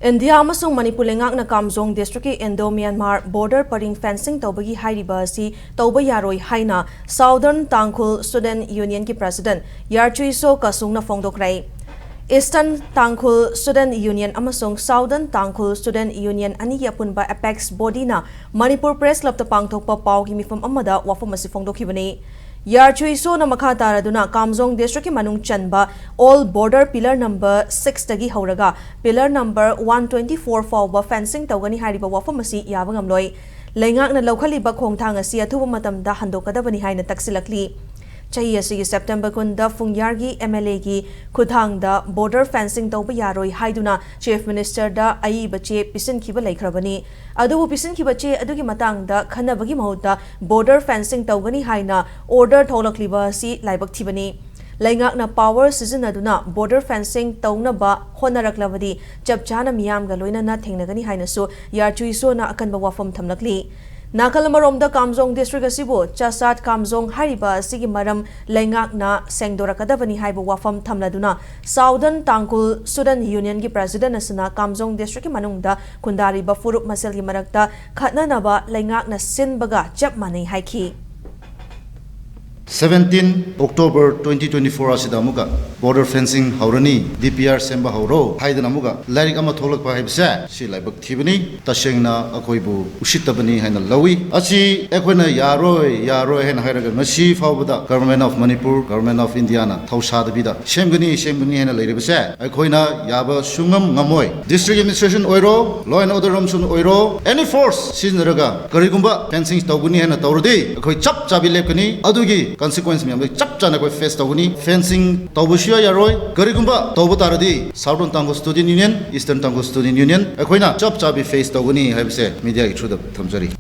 India amasung Manipur lengakna Kamjong district ki Indo-Myanmar border paring fencing tawbagi hairiba asi tawba yaroi haina Southern Tangkhul Student Union ki president Yarchui So kasungna phongdokrai. Eastern Tangkhul Student Union amasung Southern Tangkhul Student Union ani ki apunba apex body na Manipur Press Club ta pangthokpa paw ki mifam amada wafam asi phongdokhibani. Yarchui So na makha taraduna Kamjong district ki manung chanba all border pillar number 6 tagi hauraga pillar number 124 fawba fencing tawgani hariba wafam asi yaba ngamloi lengak na laukhaliba khongthang asi athuba matamda handokadabani haina taksilakli chahi asigi September kunda fungyargi MLA gi khuthangda border fencing tawba yaroi haiduna chief minister da ai bache pisin khiba laikhrabani adubu pisin khiba che adugi matangda khanabagi mahuta border fencing tawgani haina order tholakliba si laibak thibani laingak na power season aduna border fencing tawnaba honaraklabadi chapchana miyam ga loina na thengnagani haina so Yarchui So na akanba wafam thamlakli Nakalmaromda Kamjong district asibo chasat Kamjong hariba asigi maram lengak na sengdorakadabani haiba wafam thamladuna Southern Tangkhul Student Union gi president asana Kamjong district ki manungda kundari ba furup masel gi marakta khatnanaba lengak na sinbaga chap manei haiki 17 October 2024 asida amuga border fencing haurani DPR semba hauro haidana amuga larik ama tholak pa haibse si laibak thibani tasengna akoibu usittabani haina lawi achi ekhoina yaroi haina hairaga ngasi fawbada government of Manipur government of India na thausadabida semgani haina lairibse ekhoina yaba sungam ngamoi district administration oiro law and order romsun oiro any force siznaraga karigumba fencing tawguni haina tawrudi ekhoi chap chabi lepkani adugi consequence me chap chana ko face tawuni fencing tawbushia yaroi karigumba tawbu taradi Southern Tangkhul Student Union Eastern Tangkhul Student Union ekhoina chap chabi face tawuni haibse media gi through the thamjari